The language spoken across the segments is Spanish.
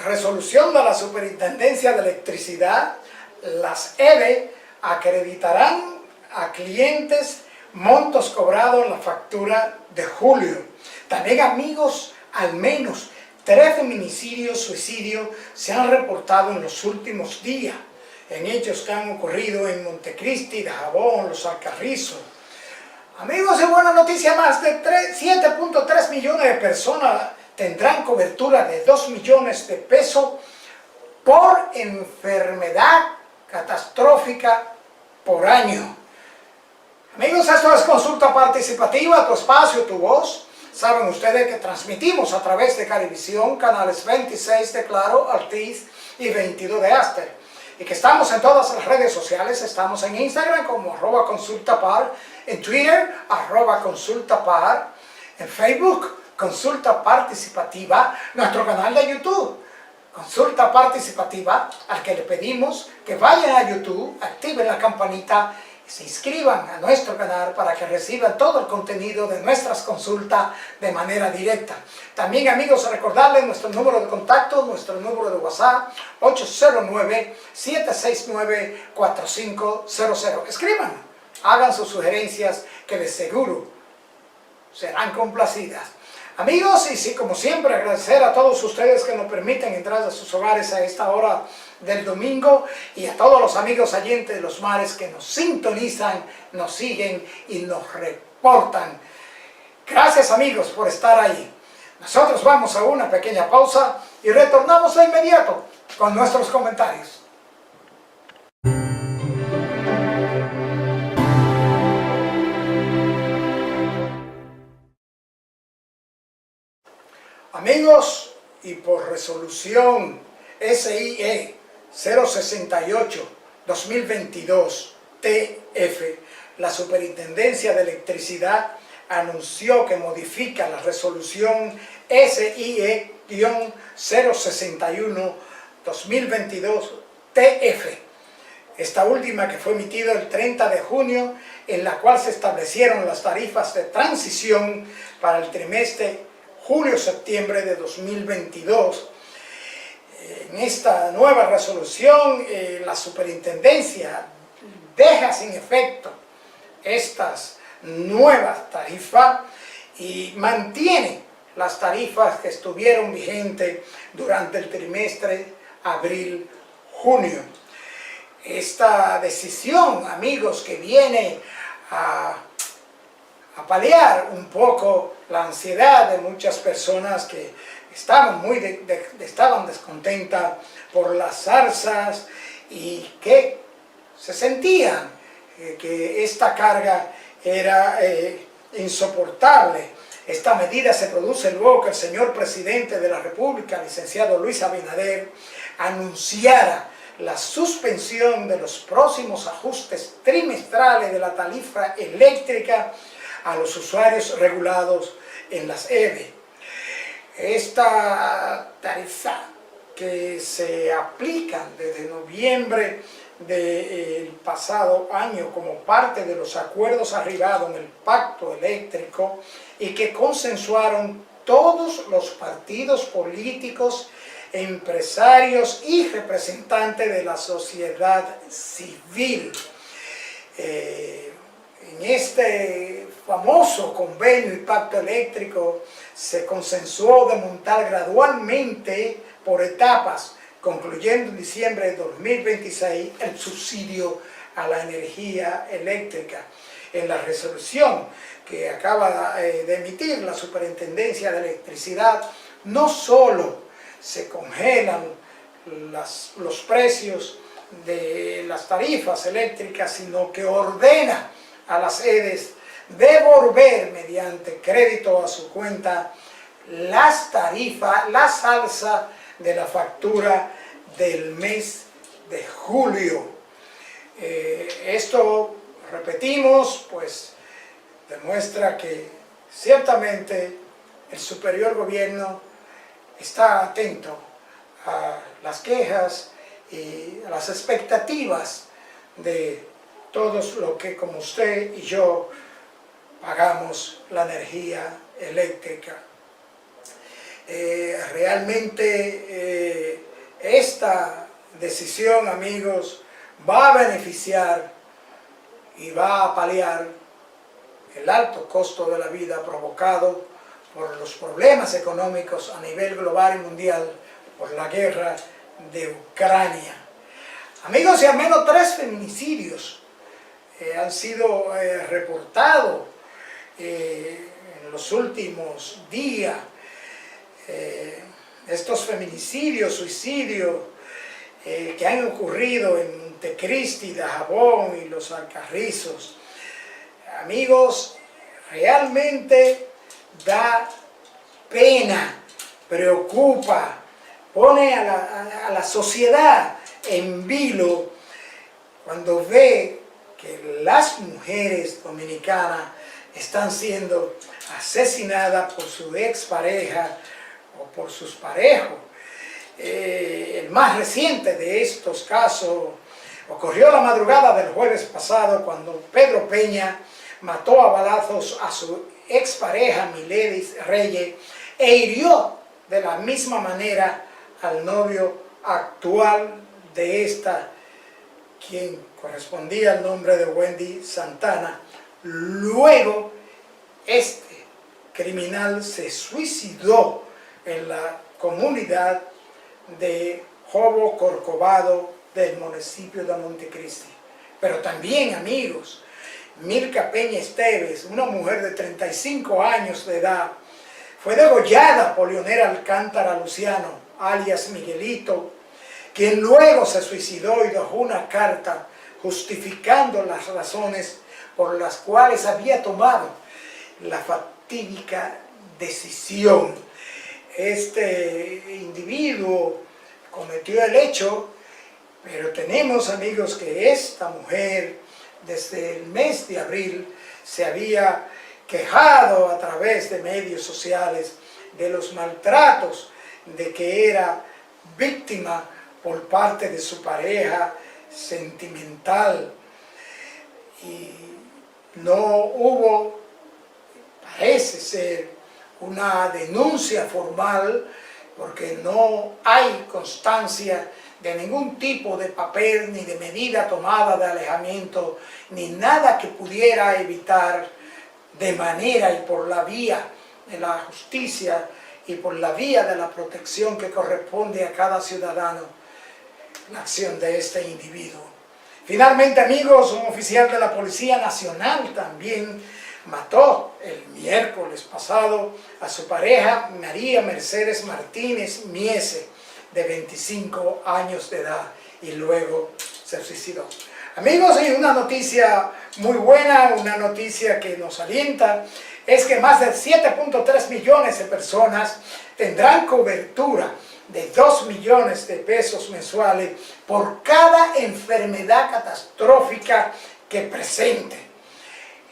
resolución de la Superintendencia de Electricidad, las EDE acreditarán a clientes montos cobrados en la factura de julio. También, amigos, al menos 3 feminicidios, suicidios se han reportado en los últimos días, en hechos que han ocurrido en Montecristi, Dajabón, Los Alcarrizos. Amigos, en buena noticia, más de 7.3 millones de personas tendrán cobertura de 2 millones de pesos por enfermedad catastrófica por año. Amigos, esto es Consulta Participativa, tu espacio, tu voz. Saben ustedes que transmitimos a través de Carivisión, canales 26 de Claro, Altiz y 22 de Aster. Y que estamos en todas las redes sociales. Estamos en Instagram como @consultapar, en Twitter @consultapar, en Facebook Consulta Participativa, nuestro canal de YouTube Consulta Participativa, al que le pedimos que vayan a YouTube, activen la campanita y se inscriban a nuestro canal para que reciban todo el contenido de nuestras consultas de manera directa. También, amigos, recordarles nuestro número de contacto, nuestro número de WhatsApp, 809-769-4500. Escriban, hagan sus sugerencias que de seguro serán complacidas. Amigos, y sí, como siempre, agradecer a todos ustedes que nos permiten entrar a sus hogares a esta hora del domingo, y a todos los amigos oyentes de los mares que nos sintonizan, nos siguen y nos reportan. Gracias, amigos, por estar ahí. Nosotros vamos a una pequeña pausa y retornamos de inmediato con nuestros comentarios. Amigos, y por resolución SIE 068-2022 TF, la Superintendencia de Electricidad anunció que modifica la resolución SIE-061-2022 TF. Esta última, que fue emitida el 30 de junio, en la cual se establecieron las tarifas de transición para el trimestre julio-septiembre de 2022. En esta nueva resolución, la superintendencia deja sin efecto estas nuevas tarifas y mantiene las tarifas que estuvieron vigentes durante el trimestre abril-junio. Esta decisión, amigos, que viene a paliar un poco la ansiedad de muchas personas que estaban estaban descontentas por las alzas y que se sentían que esta carga era insoportable. Esta medida se produce luego que el señor presidente de la República, licenciado Luis Abinader, anunciara la suspensión de los próximos ajustes trimestrales de la tarifa eléctrica a los usuarios regulados en las EDE. Esta tarifa, que se aplica desde noviembre del pasado año como parte de los acuerdos arribados en el pacto eléctrico y que consensuaron todos los partidos políticos, empresarios y representantes de la sociedad civil. En este famoso convenio y pacto eléctrico se consensuó de montar gradualmente por etapas, concluyendo en diciembre de 2026, el subsidio a la energía eléctrica. En la resolución que acaba de emitir la Superintendencia de Electricidad, no solo se congelan los precios de las tarifas eléctricas, sino que ordena a las EDES devolver mediante crédito a su cuenta las tarifas, la alza de la factura del mes de julio. Esto, repetimos, pues demuestra que ciertamente el superior gobierno está atento a las quejas y a las expectativas de todos los que, como usted y yo, pagamos la energía eléctrica. Realmente esta decisión, amigos, va a beneficiar y va a paliar el alto costo de la vida provocado por los problemas económicos a nivel global y mundial por la guerra de Ucrania. Amigos, y al menos 3 feminicidios han sido reportados en los últimos días. Estos feminicidios, suicidios que han ocurrido en Montecristi, Dajabón y Los Alcarrizos. Amigos, realmente da pena, preocupa, pone a la sociedad en vilo cuando ve que las mujeres dominicanas están siendo asesinadas por su expareja o por sus parejos. El más reciente de estos casos ocurrió la madrugada del jueves pasado cuando Pedro Peña mató a balazos a su expareja Miledis Reyes e hirió de la misma manera al novio actual de esta, quien correspondía al nombre de Wendy Santana. Luego, este criminal se suicidó en la comunidad de Jobo Corcovado del municipio de Montecristi. Pero también, amigos, Milka Peña Esteves, una mujer de 35 años de edad, fue degollada por Leonel Alcántara Luciano, alias Miguelito, quien luego se suicidó y dejó una carta justificando las razones por las cuales había tomado la fatídica decisión. Este individuo cometió el hecho, pero tenemos, amigos, que esta mujer desde el mes de abril se había quejado a través de medios sociales de los maltratos de que era víctima por parte de su pareja sentimental, y no hubo, parece ser, una denuncia formal porque no hay constancia de ningún tipo de papel ni de medida tomada de alejamiento ni nada que pudiera evitar de manera y por la vía de la justicia y por la vía de la protección que corresponde a cada ciudadano la acción de este individuo. Finalmente, amigos, un oficial de la Policía Nacional también mató el miércoles pasado a su pareja María Mercedes Martínez Miese, de 25 años de edad, y luego se suicidó. Amigos, y una noticia muy buena, una noticia que nos alienta, es que más de 7.3 millones de personas tendrán cobertura de 2 millones de pesos mensuales por cada enfermedad catastrófica que presente.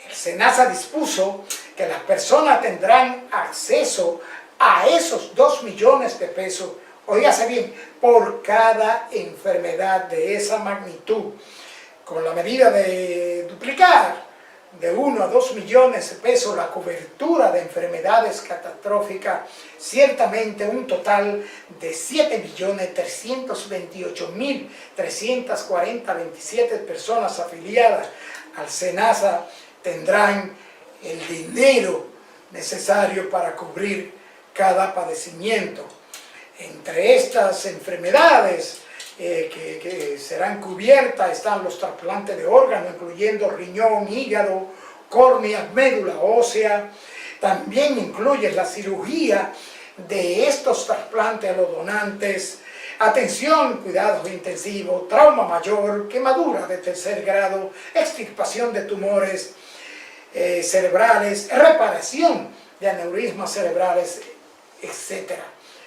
El SENASA dispuso que las personas tendrán acceso a esos 2 millones de pesos, oígase bien, por cada enfermedad de esa magnitud, con la medida de duplicar de 1 a 2 millones de pesos la cobertura de enfermedades catastróficas. Ciertamente un total de 7.328.327 personas afiliadas al SENASA tendrán el dinero necesario para cubrir cada padecimiento. Entre estas enfermedades que serán cubiertas están los trasplantes de órganos, incluyendo riñón, hígado, córnea, médula ósea. También incluye la cirugía de estos trasplantes a los donantes, atención, cuidados intensivos, trauma mayor, quemadura de 3er grado, extirpación de tumores cerebrales, reparación de aneurismas cerebrales, etc.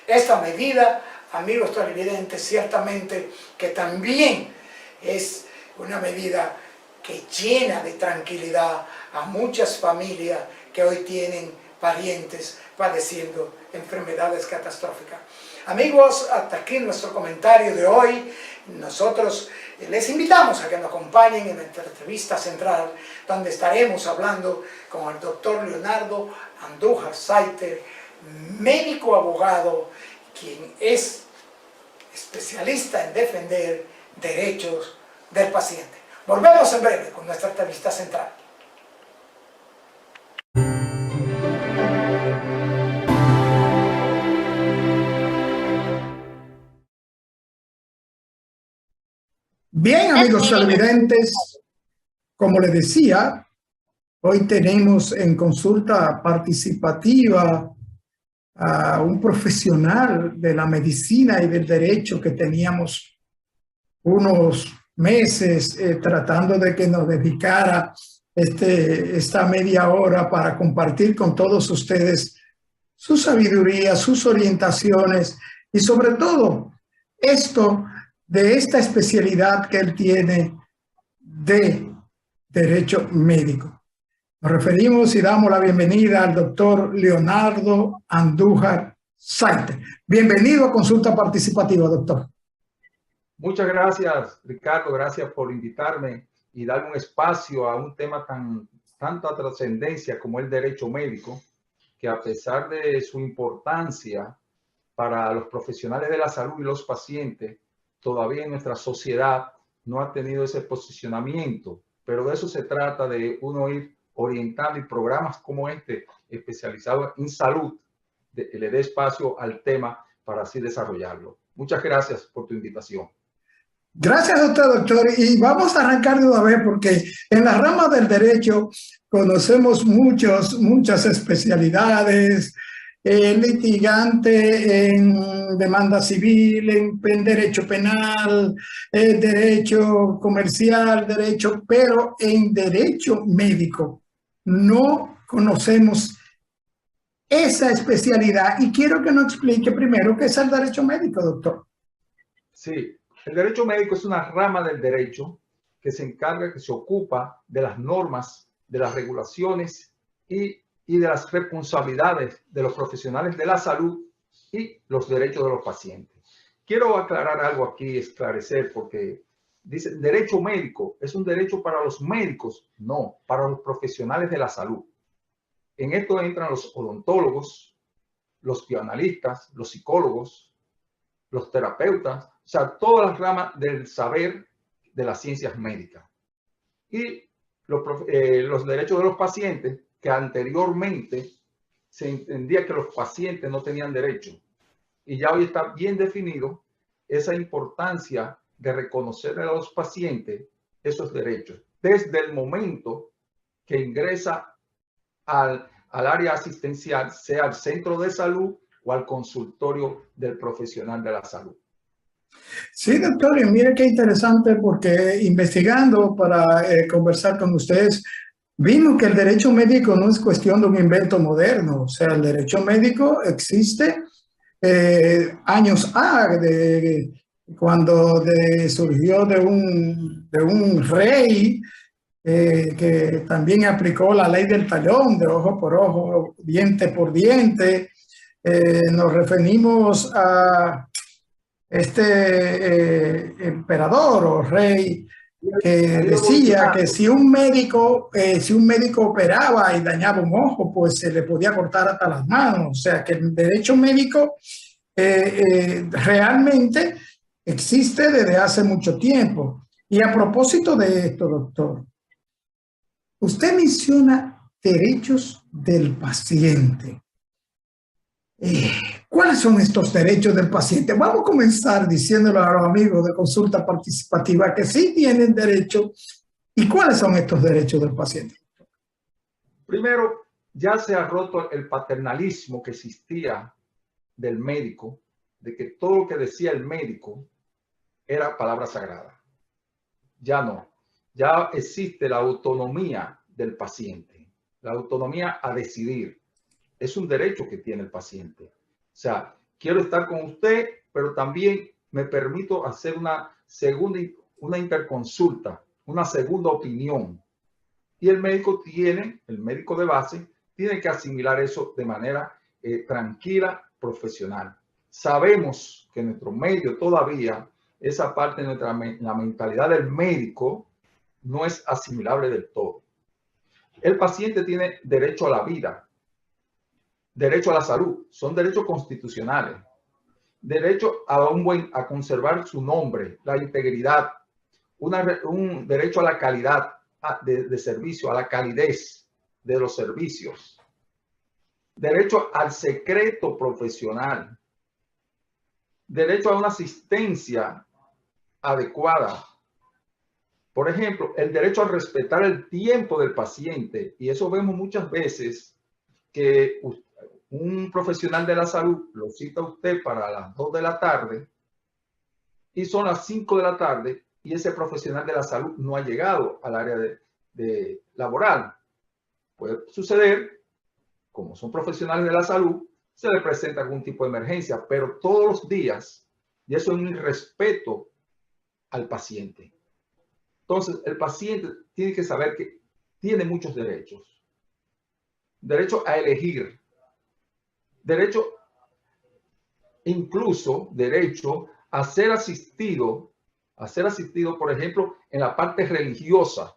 Esta medida, amigos televidentes, ciertamente que también es una medida que llena de tranquilidad a muchas familias que hoy tienen parientes padeciendo enfermedades catastróficas. Amigos, hasta aquí nuestro comentario de hoy. Nosotros les invitamos a que nos acompañen en nuestra entrevista central, donde estaremos hablando con el doctor Leonardo Andújar Saiter, médico abogado, quien es especialista en defender derechos del paciente. Volvemos en breve con nuestra entrevista central. Bien, amigos televidentes, como les decía, hoy tenemos en consulta participativa a un profesional de la medicina y del derecho que teníamos unos meses tratando de que nos dedicara esta media hora para compartir con todos ustedes su sabiduría, sus orientaciones y sobre todo esto de esta especialidad que él tiene de derecho médico. Nos referimos y damos la bienvenida al doctor Leonardo Andújar Sainz. Bienvenido a Consulta Participativa, doctor. Muchas gracias, Ricardo. Gracias por invitarme y darme un espacio a un tema tanta trascendencia como el derecho médico, que a pesar de su importancia para los profesionales de la salud y los pacientes, todavía en nuestra sociedad no ha tenido ese posicionamiento. Pero de eso se trata, de uno ir orientando, y programas como este, especializados en salud, le dé espacio al tema para así desarrollarlo. Muchas gracias por tu invitación. Gracias a usted, doctor. Y vamos a arrancar de una vez porque en la rama del derecho conocemos muchas especialidades, litigante en demanda civil, en derecho penal, derecho comercial, pero en derecho médico no conocemos esa especialidad. Y quiero que nos explique primero qué es el derecho médico, doctor. Sí. El derecho médico es una rama del derecho que se ocupa de las normas, de las regulaciones y de las responsabilidades de los profesionales de la salud y los derechos de los pacientes. Quiero aclarar algo aquí, esclarecer, porque dice derecho médico, ¿es un derecho para los médicos? No, para los profesionales de la salud. En esto entran los odontólogos, los bioanalistas, los psicólogos, los terapeutas, o sea, todas las ramas del saber de las ciencias médicas. Y los derechos de los pacientes, que anteriormente se entendía que los pacientes no tenían derecho. Y ya hoy está bien definido esa importancia de reconocer a los pacientes esos derechos, desde el momento que ingresa al área asistencial, sea al centro de salud o al consultorio del profesional de la salud. Sí, doctor, y mire qué interesante, porque investigando para conversar con ustedes, vimos que el derecho médico no es cuestión de un invento moderno. O sea, el derecho médico existe años cuando surgió de un rey que también aplicó la ley del talión, de ojo por ojo, diente por diente. Nos referimos a emperador o rey que decía que si un médico operaba y dañaba un ojo, pues se le podía cortar hasta las manos. O sea que el derecho médico realmente existe desde hace mucho tiempo. Y a propósito de esto, doctor, usted menciona derechos del paciente. ¿Cuáles son estos derechos del paciente? Vamos a comenzar diciéndole a los amigos de Consulta Participativa que sí tienen derecho. ¿Y cuáles son estos derechos del paciente? Primero, ya se ha roto el paternalismo que existía del médico, de que todo lo que decía el médico era palabra sagrada. Ya no. Ya existe la autonomía del paciente, la autonomía a decidir. Es un derecho que tiene el paciente. O sea, quiero estar con usted, pero también me permito hacer una interconsulta, una segunda opinión. Y el médico de base, tiene que asimilar eso de manera tranquila, profesional. Sabemos que en nuestro medio todavía esa parte de la mentalidad del médico no es asimilable del todo. El paciente tiene derecho a la vida, derecho a la salud, son derechos constitucionales. Derecho a conservar su nombre, la integridad, un derecho a la calidad de servicio, a la calidez de los servicios. Derecho al secreto profesional. Derecho a una asistencia adecuada. Por ejemplo, el derecho a respetar el tiempo del paciente. Y eso vemos muchas veces que un profesional de la salud lo cita a usted para las 2 de la tarde y son las 5 de la tarde y ese profesional de la salud no ha llegado al área de laboral. Puede suceder, como son profesionales de la salud, se le presenta algún tipo de emergencia, pero todos los días, y eso es un irrespeto al paciente. Entonces, el paciente tiene que saber que tiene muchos derechos. Derecho a elegir. Derecho, incluso derecho a ser asistido, por ejemplo, en la parte religiosa.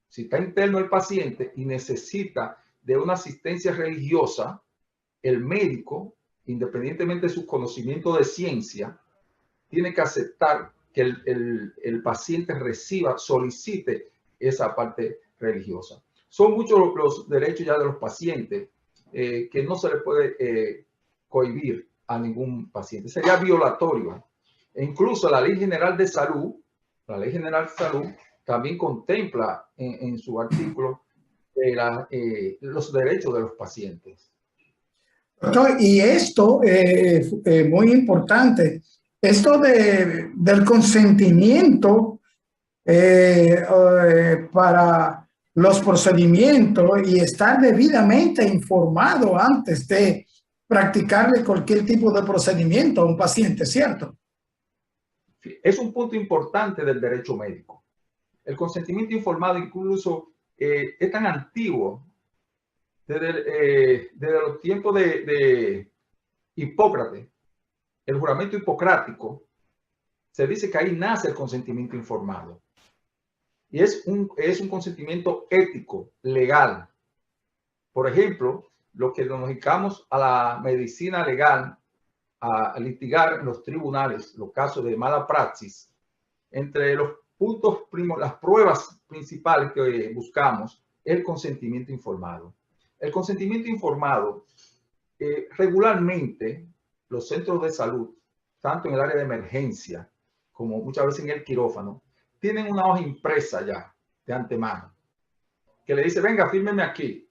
Si está interno el paciente y necesita de una asistencia religiosa, el médico, independientemente de su conocimiento de ciencia, tiene que aceptar que el paciente solicite esa parte religiosa. Son muchos los derechos ya de los pacientes que no se le puede cohibir a ningún paciente. Sería violatorio. E incluso la Ley General de Salud, también contempla en su artículo los derechos de los pacientes. Doctor, y esto es muy importante, esto del consentimiento para los procedimientos y estar debidamente informado antes de practicarle cualquier tipo de procedimiento a un paciente, ¿cierto? Es un punto importante del derecho médico. El consentimiento informado incluso es tan antiguo desde los tiempos de Hipócrates, el juramento hipocrático. Se dice que ahí nace el consentimiento informado. Y es un consentimiento ético, legal. Por ejemplo, lo que nos dedicamos a la medicina legal, a litigar en los tribunales los casos de mala praxis, entre los puntos las pruebas principales que buscamos, el consentimiento informado. El consentimiento informado, regularmente los centros de salud, tanto en el área de emergencia como muchas veces en el quirófano, tienen una hoja impresa ya de antemano que le dice, venga, fírmeme aquí.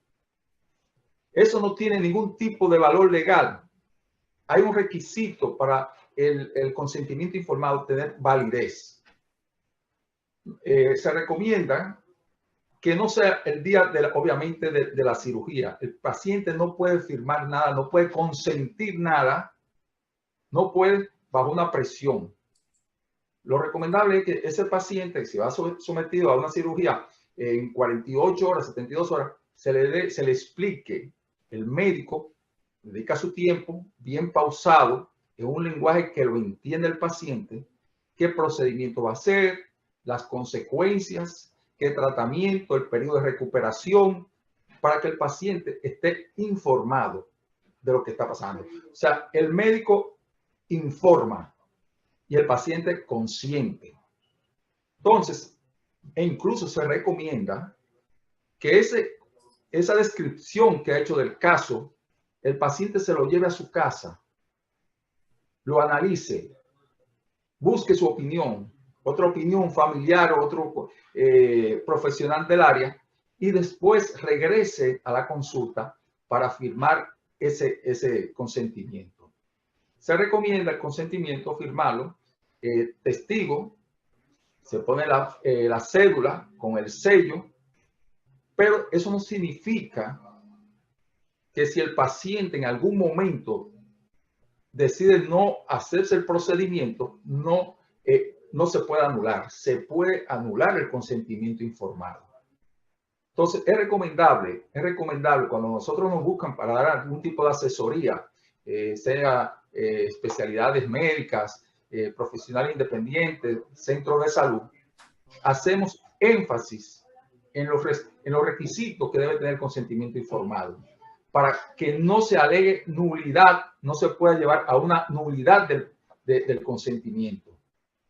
Eso no tiene ningún tipo de valor legal. Hay un requisito para el consentimiento informado tener validez. Se recomienda que no sea el día, obviamente, de la cirugía. El paciente no puede firmar nada, no puede consentir nada, no puede bajo una presión. Lo recomendable es que ese paciente, si va sometido a una cirugía en 48 horas, 72 horas, se le explique, el médico dedica su tiempo bien pausado, en un lenguaje que lo entiende el paciente, qué procedimiento va a hacer, las consecuencias, qué tratamiento, el periodo de recuperación, para que el paciente esté informado de lo que está pasando. O sea, el médico informa y el paciente consciente. Entonces, e incluso se recomienda que esa descripción que ha hecho del caso, el paciente se lo lleve a su casa, lo analice, busque su opinión, otra opinión familiar o otro profesional del área, y después regrese a la consulta para firmar ese consentimiento. Se recomienda el consentimiento firmarlo, testigo, se pone la cédula con el sello, pero eso no significa que si el paciente en algún momento decide no hacerse el procedimiento, no se puede anular. Se puede anular el consentimiento informado. Entonces, es recomendable cuando nosotros nos buscan para dar algún tipo de asesoría, sea especialidades médicas, profesionales independientes, centros de salud, hacemos énfasis en los requisitos que debe tener el consentimiento informado, para que no se alegue nulidad, no se pueda llevar a una nulidad del consentimiento.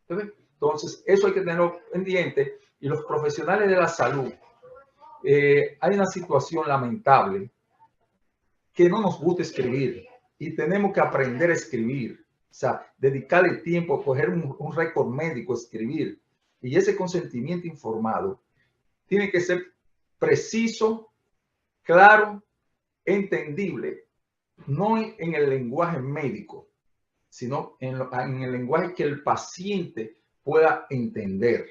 Entonces, eso hay que tenerlo pendiente. Y los profesionales de la salud, hay una situación lamentable que no nos gusta escribir y tenemos que aprender a escribir. O sea, dedicarle tiempo, coger un récord médico, escribir. Y ese consentimiento informado tiene que ser preciso, claro, entendible, no en el lenguaje médico, sino en el lenguaje que el paciente pueda entender.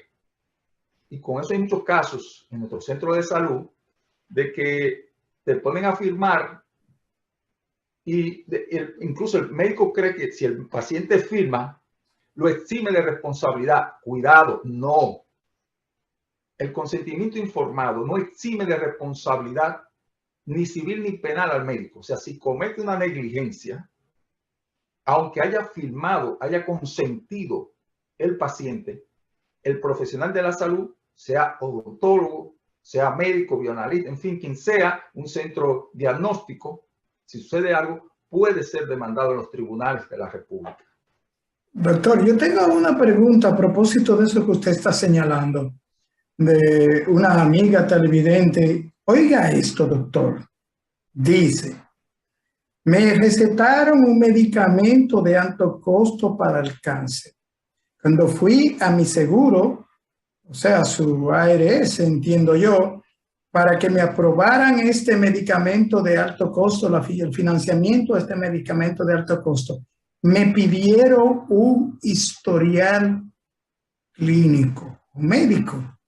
Y con eso hay muchos casos en nuestro centro de salud de que te ponen a firmar y incluso el médico cree que si el paciente firma, lo exime de responsabilidad. Cuidado, no. El consentimiento informado no exime de responsabilidad ni civil ni penal al médico. O sea, si comete una negligencia, aunque haya firmado, haya consentido el paciente, el profesional de la salud, sea odontólogo, sea médico, bioanalista, en fin, quien sea, un centro diagnóstico, si sucede algo, puede ser demandado en los tribunales de la República. Doctor, yo tengo una pregunta a propósito de eso que usted está señalando, de una amiga televidente. Oiga esto, doctor. Dice, me recetaron un medicamento de alto costo para el cáncer. Cuando fui a mi seguro, o sea, su ARS, entiendo yo, para que me aprobaran este medicamento de alto costo, el financiamiento de este medicamento de alto costo, me pidieron un historial clínico, médico.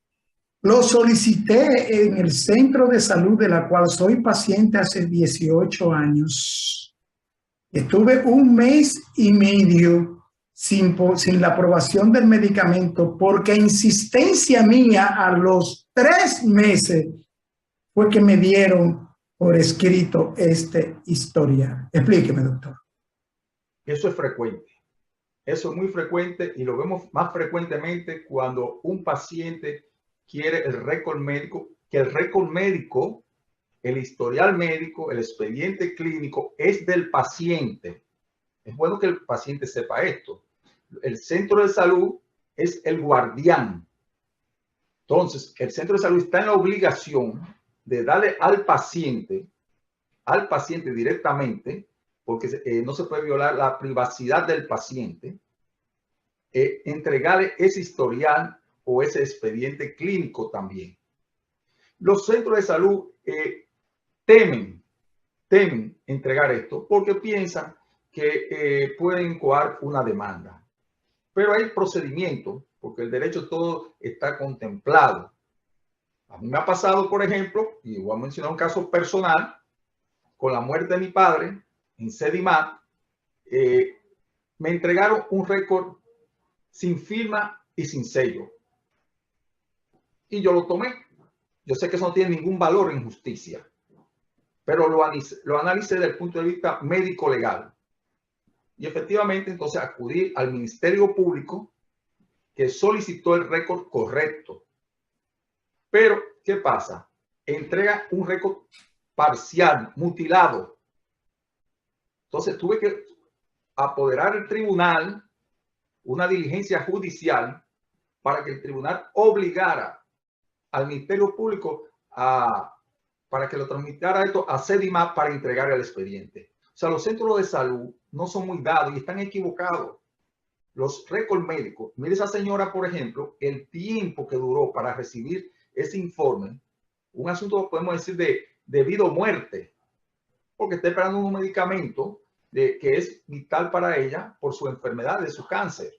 Lo solicité en el centro de salud de la cual soy paciente hace 18 años. Estuve un mes y medio sin la aprobación del medicamento porque a insistencia mía a los 3 meses fue que me dieron por escrito este historial. Explíqueme, doctor. Eso es frecuente. Eso es muy frecuente y lo vemos más frecuentemente cuando un paciente quiere el récord médico, que el récord médico, el historial médico, el expediente clínico es del paciente. Es bueno que el paciente sepa esto. El centro de salud es el guardián. Entonces, el centro de salud está en la obligación de darle al paciente directamente, porque no se puede violar la privacidad del paciente, entregarle ese historial o ese expediente clínico también. Los centros de salud temen entregar esto porque piensan que pueden coar una demanda. Pero hay procedimientos, porque el derecho todo está contemplado. A mí me ha pasado, por ejemplo, y voy a mencionar un caso personal, con la muerte de mi padre en Sedimat, me entregaron un récord sin firma y sin sello. Y yo lo tomé. Yo sé que eso no tiene ningún valor en justicia, pero lo analicé desde el punto de vista médico-legal. Y efectivamente, entonces acudí al Ministerio Público que solicitó el récord correcto. Pero, ¿qué pasa? Entrega un récord parcial, mutilado. Entonces tuve que apoderar el tribunal, una diligencia judicial, para que el tribunal obligara al Ministerio Público para que lo transmitiera esto a Sedimat para entregar el expediente. O sea, los centros de salud no son muy dados y están equivocados. Los récords médicos, mire esa señora, por ejemplo, el tiempo que duró para recibir ese informe, un asunto, podemos decir, de vida o muerte, porque está esperando un medicamento que es vital para ella por su enfermedad, de su cáncer.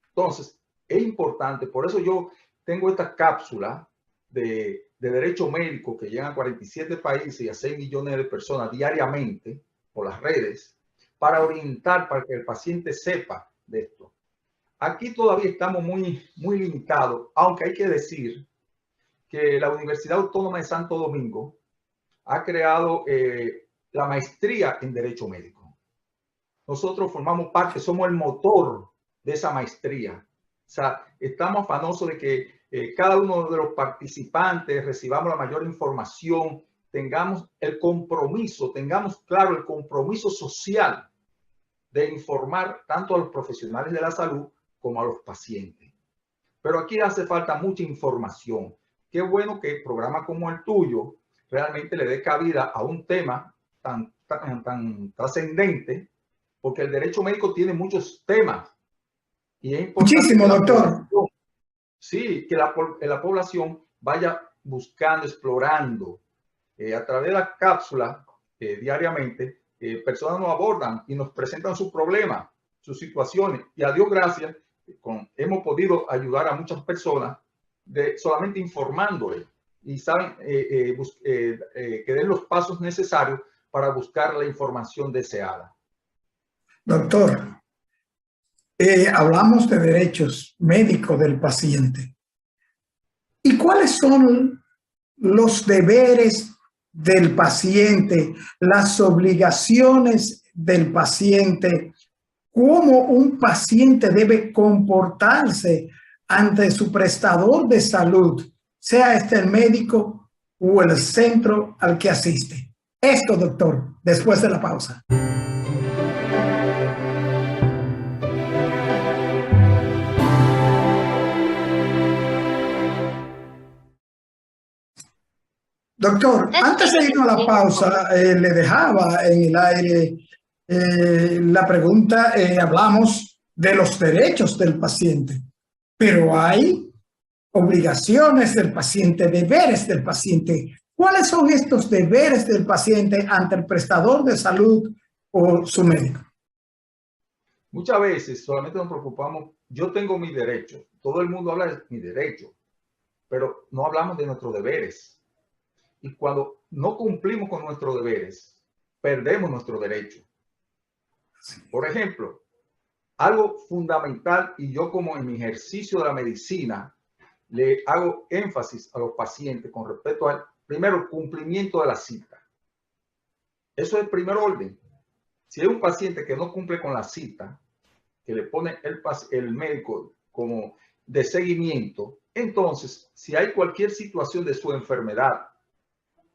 Entonces, es importante, por eso yo tengo esta cápsula de derecho médico que llegan a 47 países y a 6 millones de personas diariamente por las redes, para orientar, para que el paciente sepa de esto. Aquí todavía estamos muy limitados, aunque hay que decir que la Universidad Autónoma de Santo Domingo ha creado la maestría en Derecho Médico. Nosotros formamos parte, somos el motor de esa maestría. O sea, estamos afanosos de que cada uno de los participantes recibamos la mayor información, tengamos el compromiso, tengamos claro el compromiso social de informar tanto a los profesionales de la salud como a los pacientes. Pero aquí hace falta mucha información. Qué bueno que programas como el tuyo realmente le dé cabida a un tema tan trascendente, porque el derecho médico tiene muchos temas y es importante Muchísimo, que doctor. que la población vaya buscando, explorando. A través de la cápsula diariamente, personas nos abordan y nos presentan sus problemas, sus situaciones, y a Dios gracias, hemos podido ayudar a muchas personas solamente informándoles y saben que den los pasos necesarios para buscar la información deseada. Doctor, hablamos de derechos médicos del paciente. ¿Y cuáles son los deberes del paciente, las obligaciones del paciente? ¿Cómo un paciente debe comportarse ante su prestador de salud, sea este el médico o el centro al que asiste? Esto, doctor, después de la pausa. Doctor, antes de irnos a la pausa, le dejaba en el aire la pregunta, hablamos de los derechos del paciente, pero hay obligaciones del paciente, deberes del paciente. ¿Cuáles son estos deberes del paciente ante el prestador de salud o su médico? Muchas veces solamente nos preocupamos, yo tengo mis derechos, todo el mundo habla de mis derechos, pero no hablamos de nuestros deberes. Y cuando no cumplimos con nuestros deberes, perdemos nuestro derecho. Por ejemplo, algo fundamental, y yo como en mi ejercicio de la medicina, le hago énfasis a los pacientes con respecto al, primero, cumplimiento de la cita. Eso es el primer orden. Si hay un paciente que no cumple con la cita, que le pone el médico como de seguimiento, entonces, si hay cualquier situación de su enfermedad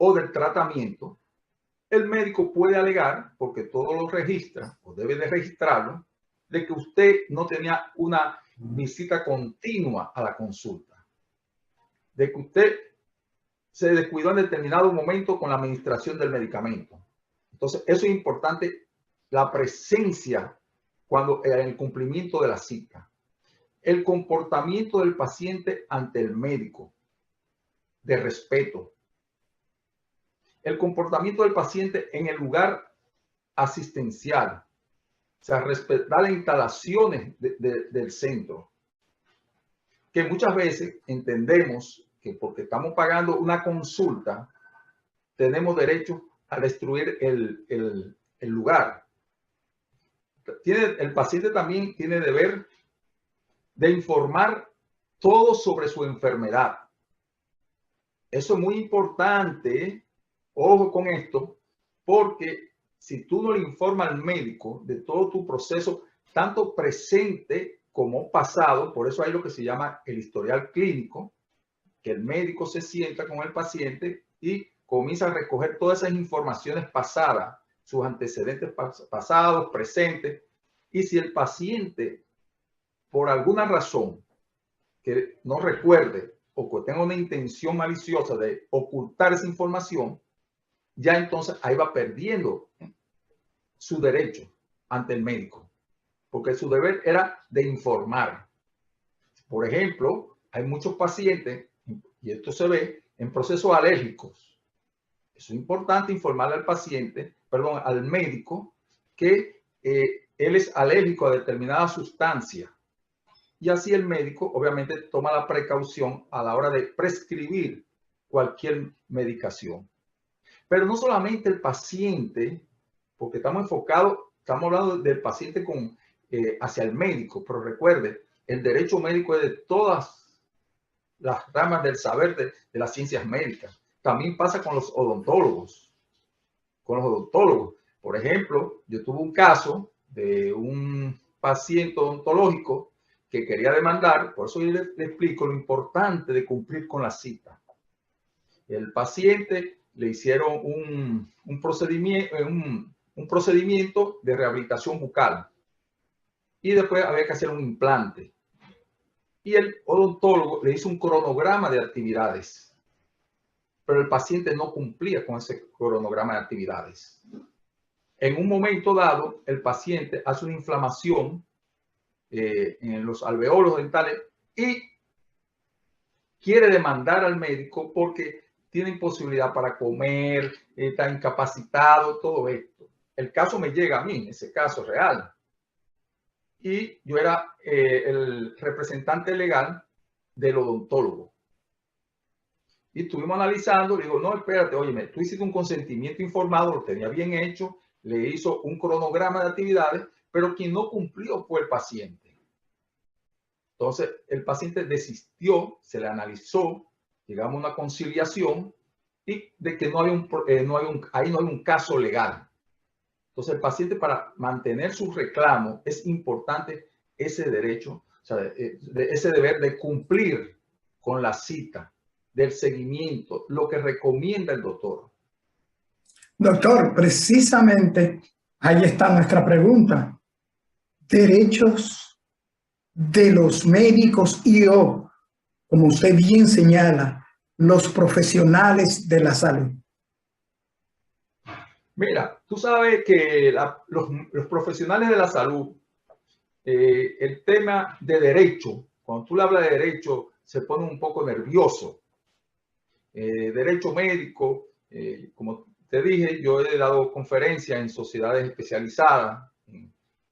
o del tratamiento, el médico puede alegar, porque todo lo registra o debe de registrarlo, de que usted no tenía una visita continua a la consulta, de que usted se descuidó en determinado momento con la administración del medicamento. Entonces, eso es importante, la presencia cuando en el cumplimiento de la cita. El comportamiento del paciente ante el médico, de respeto. El comportamiento del paciente en el lugar asistencial, o sea, respetar las instalaciones del centro, que muchas veces entendemos que porque estamos pagando una consulta, tenemos derecho a destruir el lugar. El paciente también tiene deber de informar todo sobre su enfermedad. Eso es muy importante. Ojo con esto, porque si tú no le informas al médico de todo tu proceso, tanto presente como pasado, por eso hay lo que se llama el historial clínico, que el médico se sienta con el paciente y comienza a recoger todas esas informaciones pasadas, sus antecedentes pasados, presentes, y si el paciente, por alguna razón que no recuerde o que tenga una intención maliciosa de ocultar esa información, ya entonces ahí va perdiendo su derecho ante el médico, porque su deber era de informar. Por ejemplo, hay muchos pacientes, y esto se ve en procesos alérgicos. Es importante informarle al paciente, perdón, al médico, que él es alérgico a determinada sustancia. Y así el médico obviamente toma la precaución a la hora de prescribir cualquier medicación. Pero no solamente el paciente, porque estamos enfocados, estamos hablando del paciente hacia el médico, pero recuerde, el derecho médico es de todas las ramas del saber de las ciencias médicas. También pasa con los odontólogos. Por ejemplo, yo tuve un caso de un paciente odontológico que quería demandar, por eso yo le explico lo importante de cumplir con la cita. El paciente le hicieron un procedimiento de rehabilitación bucal y después había que hacer un implante. Y el odontólogo le hizo un cronograma de actividades, pero el paciente no cumplía con ese cronograma de actividades. En un momento dado, el paciente hace una inflamación en los alveolos dentales y quiere demandar al médico porque tiene imposibilidad para comer, está incapacitado, todo esto. El caso me llega a mí, ese caso real. Y yo era el representante legal del odontólogo. Y estuvimos analizando, le digo, no, espérate, oye, tú hiciste un consentimiento informado, lo tenía bien hecho, le hizo un cronograma de actividades, pero quien no cumplió fue el paciente. Entonces, el paciente desistió, se le analizó, llegamos a una conciliación y de que ahí no hay un caso legal. Entonces, el paciente, para mantener su reclamo, es importante ese derecho, o sea, ese deber de cumplir con la cita, del seguimiento, lo que recomienda el doctor. Doctor, precisamente ahí está nuestra pregunta. Derechos de los médicos o, como usted bien señala, los profesionales de la salud. Mira, tú sabes que los profesionales de la salud, el tema de derecho, cuando tú le hablas de derecho, se pone un poco nervioso. Derecho médico, como te dije, yo he dado conferencias en sociedades especializadas,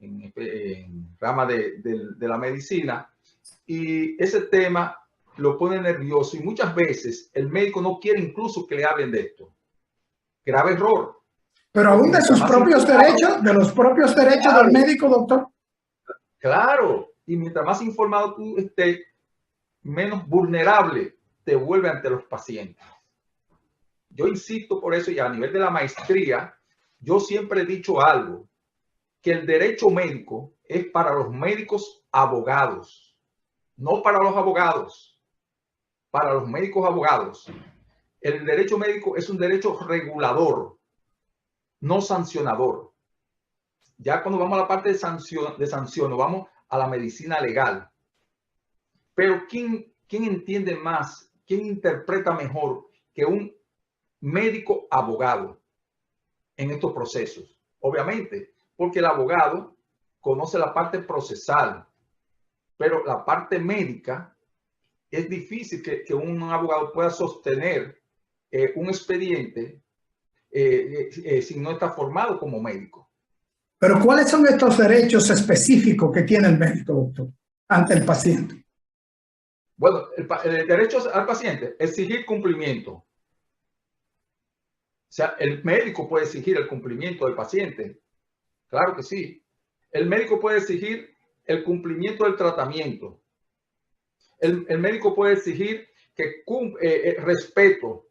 en rama de la medicina, y ese tema lo pone nervioso y muchas veces el médico no quiere incluso que le hablen de esto. Grave error. Pero aún de sus propios derechos, de los propios derechos del médico, doctor. Claro, y mientras más informado tú estés, menos vulnerable te vuelve ante los pacientes. Yo insisto por eso, y a nivel de la maestría, yo siempre he dicho algo, que el derecho médico es para los médicos abogados, no para los abogados, para los médicos abogados. El derecho médico es un derecho regulador, no sancionador. Ya cuando vamos a la parte de sanción, vamos a la medicina legal. Pero ¿quién entiende más, quién interpreta mejor que un médico abogado en estos procesos? Obviamente, porque el abogado conoce la parte procesal, pero la parte médica es difícil que un abogado pueda sostener un expediente si no está formado como médico. Pero ¿cuáles son estos derechos específicos que tiene el médico, doctor, ante el paciente? Bueno, el derecho al paciente, exigir cumplimiento. O sea, el médico puede exigir el cumplimiento del paciente. Claro que sí. El médico puede exigir el cumplimiento del tratamiento. El médico puede exigir que respeto.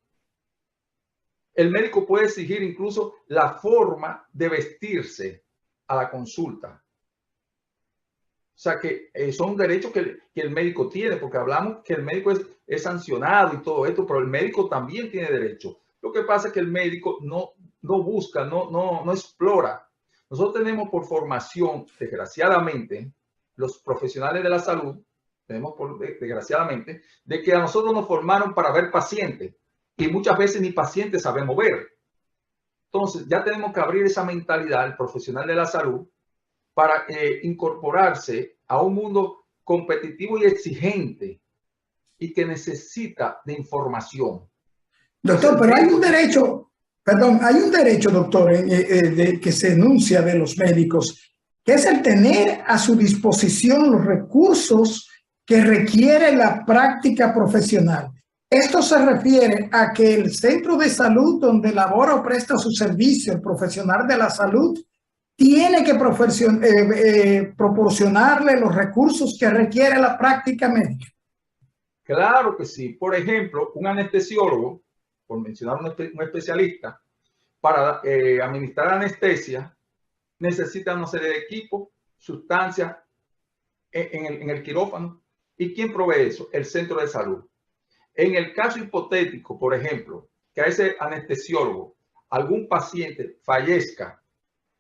El médico puede exigir incluso la forma de vestirse a la consulta. O sea que son derechos que el médico tiene, porque hablamos que el médico es sancionado y todo esto, pero el médico también tiene derecho. Lo que pasa es que el médico no busca, no explora. Nosotros tenemos por formación, desgraciadamente, los profesionales de la salud, desgraciadamente, de que a nosotros nos formaron para ver pacientes y muchas veces ni pacientes sabemos ver. Entonces ya tenemos que abrir esa mentalidad, el profesional de la salud, para incorporarse a un mundo competitivo y exigente y que necesita de información. Doctor, pero hay un derecho, doctor, que se enuncia de los médicos, que es el tener a su disposición los recursos que requiere la práctica profesional. Esto se refiere a que el centro de salud donde labora o presta su servicio el profesional de la salud tiene que proporcionarle los recursos que requiere la práctica médica. Claro que sí. Por ejemplo, un anestesiólogo, por mencionar un especialista, para administrar anestesia, necesita una serie de equipos, sustancias en el quirófano. ¿Y quién provee eso? El centro de salud. En el caso hipotético, por ejemplo, que a ese anestesiólogo algún paciente fallezca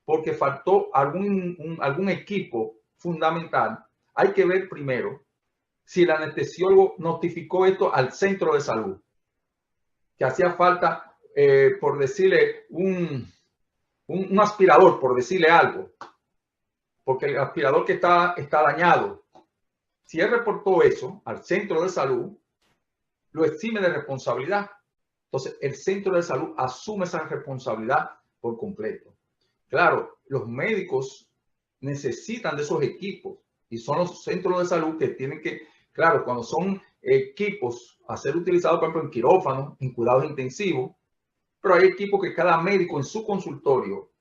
porque faltó algún equipo fundamental, hay que ver primero si el anestesiólogo notificó esto al centro de salud, que hacía falta, por decirle, un aspirador, por decirle algo, porque el aspirador que está dañado. Si él reportó eso al centro de salud, lo exime de responsabilidad. Entonces, el centro de salud asume esa responsabilidad por completo. Claro, los médicos necesitan de esos equipos y son los centros de salud que tienen que, claro, cuando son equipos a ser utilizados, por ejemplo, en quirófano, en cuidados intensivos, pero hay equipos que cada médico en su consultorio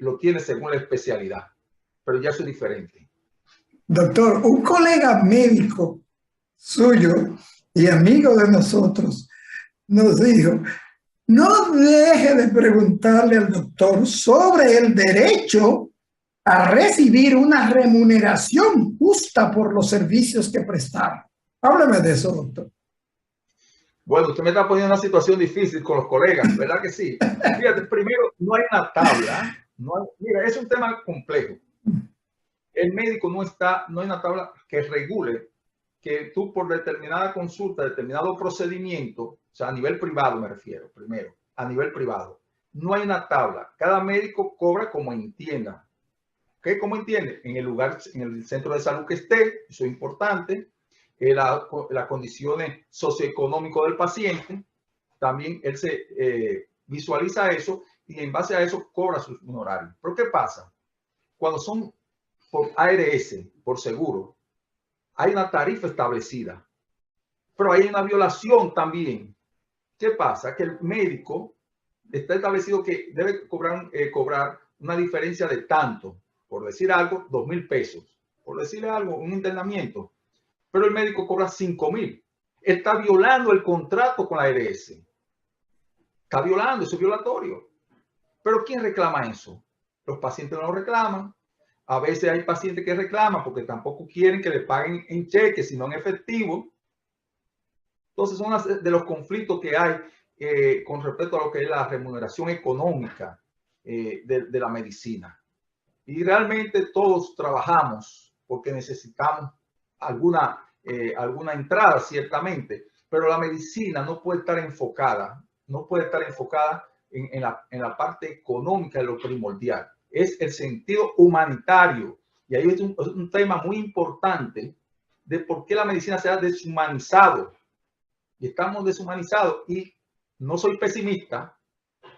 lo tiene según la especialidad, pero ya eso es diferente. Doctor, un colega médico suyo y amigo de nosotros nos dijo: no deje de preguntarle al doctor sobre el derecho a recibir una remuneración justa por los servicios que prestaron. Háblame de eso, doctor. Bueno, usted me está poniendo en una situación difícil con los colegas, ¿verdad que sí? Fíjate, primero, no hay una tabla. Mira, es un tema complejo. El médico no hay una tabla que regule que tú por determinada consulta, determinado procedimiento, o sea, a nivel privado me refiero, primero, a nivel privado, no hay una tabla. Cada médico cobra como entienda. ¿Qué? ¿Cómo entiende? En el lugar, en el centro de salud que esté, eso es importante. Las condiciones socioeconómicas del paciente, también él se visualiza eso y en base a eso cobra sus honorarios. Pero ¿qué pasa? Cuando son por ARS, por seguro, hay una tarifa establecida, pero hay una violación también. ¿Qué pasa? Que el médico está establecido que debe cobrar una diferencia de tanto, por decir algo, 2,000 pesos, por decirle algo, un internamiento, pero el médico cobra 5,000. Está violando el contrato con la ARS. Está violando, eso es violatorio. Pero ¿quién reclama eso? Los pacientes no lo reclaman. A veces hay pacientes que reclaman porque tampoco quieren que le paguen en cheque, sino en efectivo. Entonces son de los conflictos que hay con respecto a lo que es la remuneración económica de la medicina. Y realmente todos trabajamos porque necesitamos alguna entrada, ciertamente, pero la medicina no puede estar enfocada en la parte económica de lo primordial. Es el sentido humanitario. Y ahí es un tema muy importante de por qué la medicina se ha deshumanizado. Y estamos deshumanizados. Y no soy pesimista,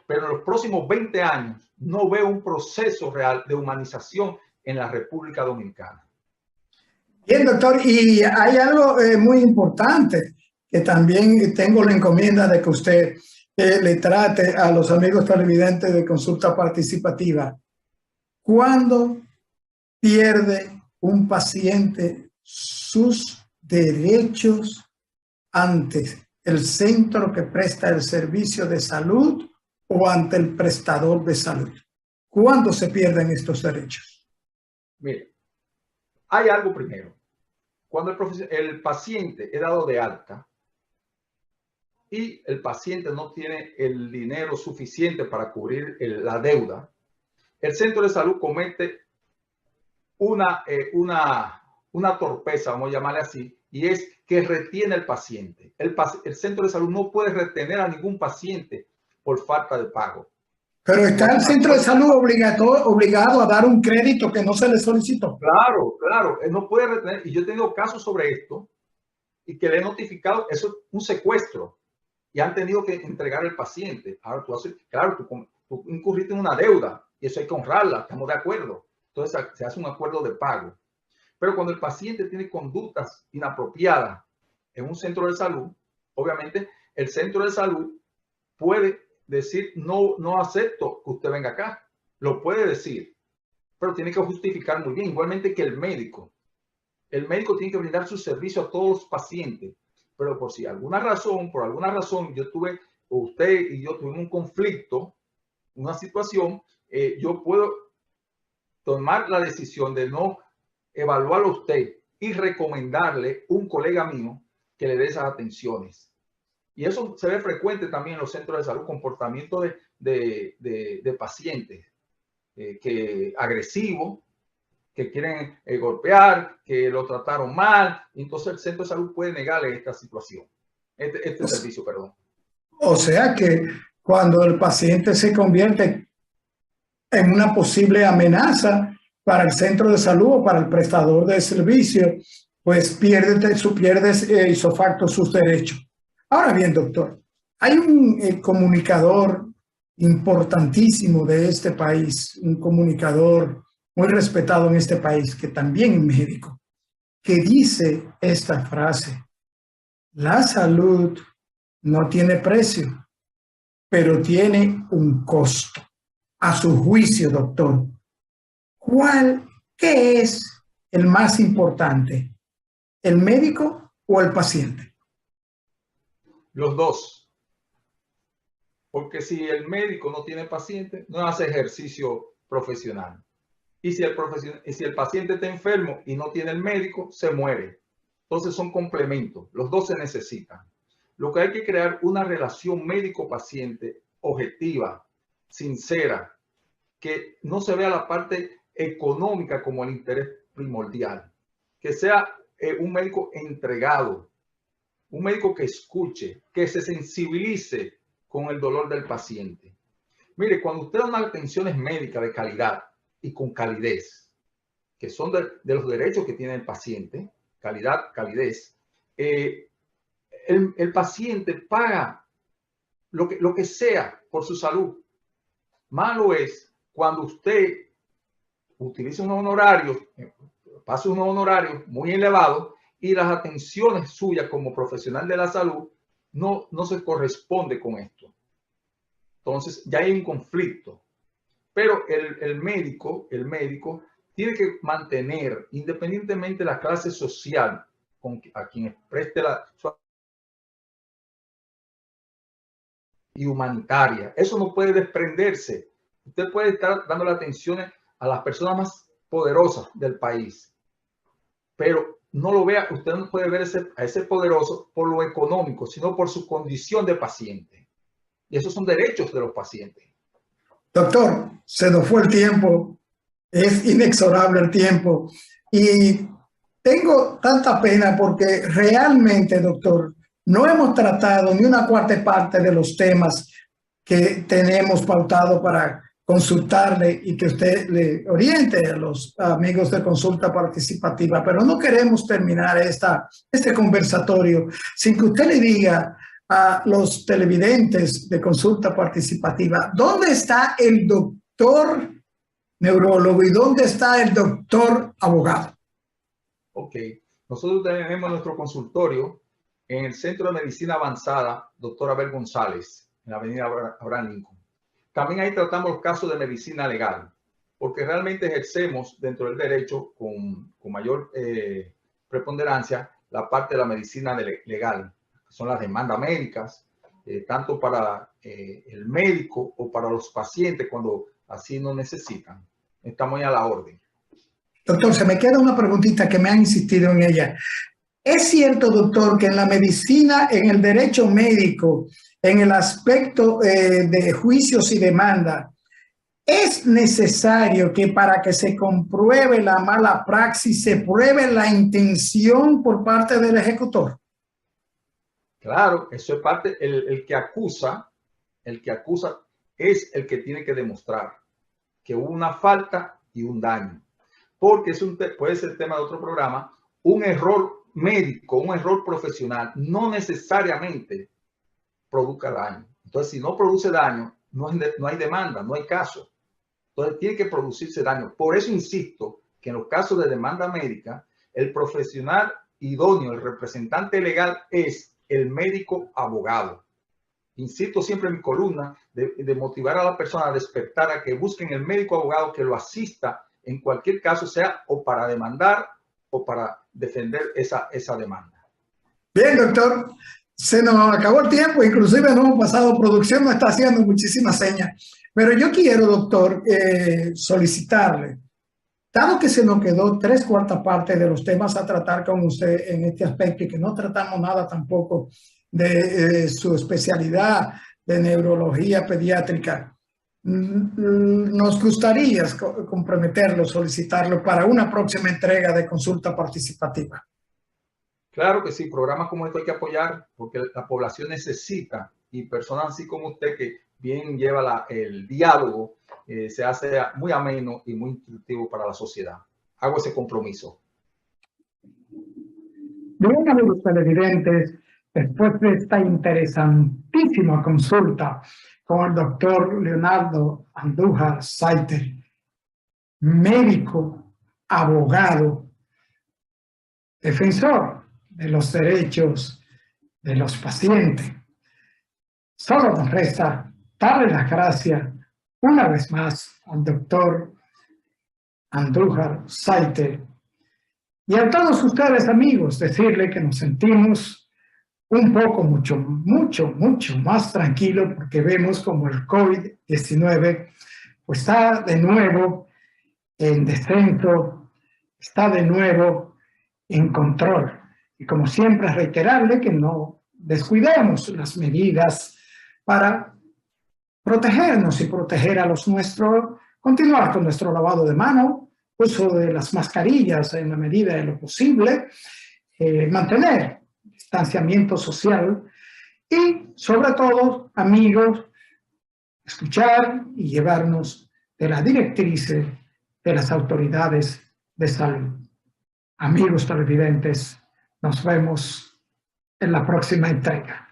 pero en los próximos 20 años no veo un proceso real de humanización en la República Dominicana. Bien, doctor, y hay algo muy importante que también tengo la encomienda de que usted le trate a los amigos televidentes de Consulta Participativa. ¿Cuándo pierde un paciente sus derechos ante el centro que presta el servicio de salud o ante el prestador de salud? ¿Cuándo se pierden estos derechos? Mire, hay algo primero. Cuando el paciente es dado de alta y el paciente no tiene el dinero suficiente para cubrir la deuda, el centro de salud comete una torpeza, vamos a llamarle así, y es que retiene al paciente. El centro de salud no puede retener a ningún paciente por falta de pago. Pero está el centro de salud obligado a dar un crédito que no se le solicitó. Claro, claro, él no puede retener. Y yo he tenido casos sobre esto y que le he notificado, eso es un secuestro y han tenido que entregar al paciente. Ahora tú incurriste en una deuda y eso hay que honrarla, estamos de acuerdo. Entonces se hace un acuerdo de pago. Pero cuando el paciente tiene conductas inapropiadas en un centro de salud, obviamente el centro de salud puede decir, no acepto que usted venga acá. Lo puede decir, pero tiene que justificar muy bien. Igualmente que el médico. El médico tiene que brindar su servicio a todos los pacientes, pero por alguna razón, usted y yo tuvimos un conflicto, una situación, yo puedo tomar la decisión de no evaluarlo a usted y recomendarle un colega mío que le dé esas atenciones. Y eso se ve frecuente también en los centros de salud, comportamiento de pacientes que agresivos, que quieren golpear, que lo trataron mal. Entonces el centro de salud puede negarle esta situación, este servicio, perdón. O sea que cuando el paciente se convierte en una posible amenaza para el centro de salud o para el prestador de servicio, pues pierde ipso facto sus derechos. Ahora bien, doctor, hay un comunicador importantísimo de este país, un comunicador muy respetado en este país, que también es médico, que dice esta frase: la salud no tiene precio, pero tiene un costo. A su juicio, doctor, ¿qué es el más importante? ¿El médico o el paciente? Los dos. Porque si el médico no tiene paciente, no hace ejercicio profesional. Y si el paciente está enfermo y no tiene el médico, se muere. Entonces son complementos. Los dos se necesitan. Lo que hay que crear una relación médico-paciente objetiva, sincera, que no se vea la parte económica como el interés primordial. Que sea un médico entregado, un médico que escuche, que se sensibilice con el dolor del paciente. Mire, cuando usted da unas atenciones médicas de calidad y con calidez, que son de los derechos que tiene el paciente, calidad, calidez, el paciente paga lo que sea por su salud. Malo es cuando usted utiliza unos honorarios, pasa unos honorarios muy elevados y las atenciones suyas como profesional de la salud no se corresponde con esto. Entonces ya hay un conflicto. Pero el médico tiene que mantener, independientemente de la clase social a quien preste su y humanitaria. Eso no puede desprenderse. Usted puede estar dando la atención a las personas más poderosas del país, pero no lo vea, usted no puede ver a ese poderoso por lo económico, sino por su condición de paciente. Y esos son derechos de los pacientes. Doctor, se nos fue el tiempo, es inexorable el tiempo y tengo tanta pena porque realmente, doctor, no hemos tratado ni una cuarta parte de los temas que tenemos pautado para consultarle y que usted le oriente a los amigos de Consulta Participativa, pero no queremos terminar este conversatorio sin que usted le diga a los televidentes de Consulta Participativa, ¿dónde está el doctor neurólogo y dónde está el doctor abogado? Ok, nosotros tenemos nuestro consultorio en el Centro de Medicina Avanzada, Dr. Abel González, en la avenida Abraham Lincoln. También ahí tratamos los casos de medicina legal, porque realmente ejercemos dentro del derecho con mayor preponderancia la parte de la medicina legal, que son las demandas médicas, tanto para el médico o para los pacientes cuando así lo necesitan. Estamos ahí a la orden. Doctor, se me queda una preguntita que me han insistido en ella. ¿Es cierto, doctor, que en la medicina, en el derecho médico, en el aspecto de juicios y demanda, es necesario que para que se compruebe la mala praxis se pruebe la intención por parte del ejecutor? Claro, eso es parte, el que acusa es el que tiene que demostrar que hubo una falta y un daño. Porque puede ser tema de otro programa, un error médico, un error profesional, no necesariamente produzca daño. Entonces, si no produce daño, no hay demanda, no hay caso. Entonces, tiene que producirse daño. Por eso insisto que en los casos de demanda médica, el profesional idóneo, el representante legal es el médico abogado. Insisto siempre en mi columna de motivar a la persona a despertar, a que busquen el médico abogado que lo asista en cualquier caso, sea o para demandar o para defender esa demanda. Bien, doctor, se nos acabó el tiempo, inclusive no hemos pasado, producción nos está haciendo muchísimas señas, pero yo quiero, doctor, solicitarle, dado que se nos quedó 3/4 partes de los temas a tratar con usted en este aspecto y que no tratamos nada tampoco de su especialidad de neurología pediátrica. Nos gustaría comprometerlo, solicitarlo para una próxima entrega de consulta participativa. Claro que sí, programas como esto hay que apoyar porque la población necesita, y personas así como usted que bien lleva el diálogo, se hace muy ameno y muy instructivo para la sociedad. Hago ese compromiso. Bien, amigos televidentes, después de esta interesantísima consulta con el doctor Leonardo Andújar Saiter, médico, abogado, defensor de los derechos de los pacientes, solo nos resta darle las gracias una vez más al doctor Andújar Saiter y a todos ustedes, amigos, decirle que nos sentimos un poco, mucho más tranquilos porque vemos como el COVID-19 pues está de nuevo en descenso, está de nuevo en control. Y como siempre, reiterarle que no descuidemos las medidas para protegernos y proteger a los nuestros, continuar con nuestro lavado de mano, uso de las mascarillas en la medida de lo posible, mantener distanciamiento social y, sobre todo, amigos, escuchar y llevarnos de las directrices de las autoridades de salud. Amigos televidentes, nos vemos en la próxima entrega.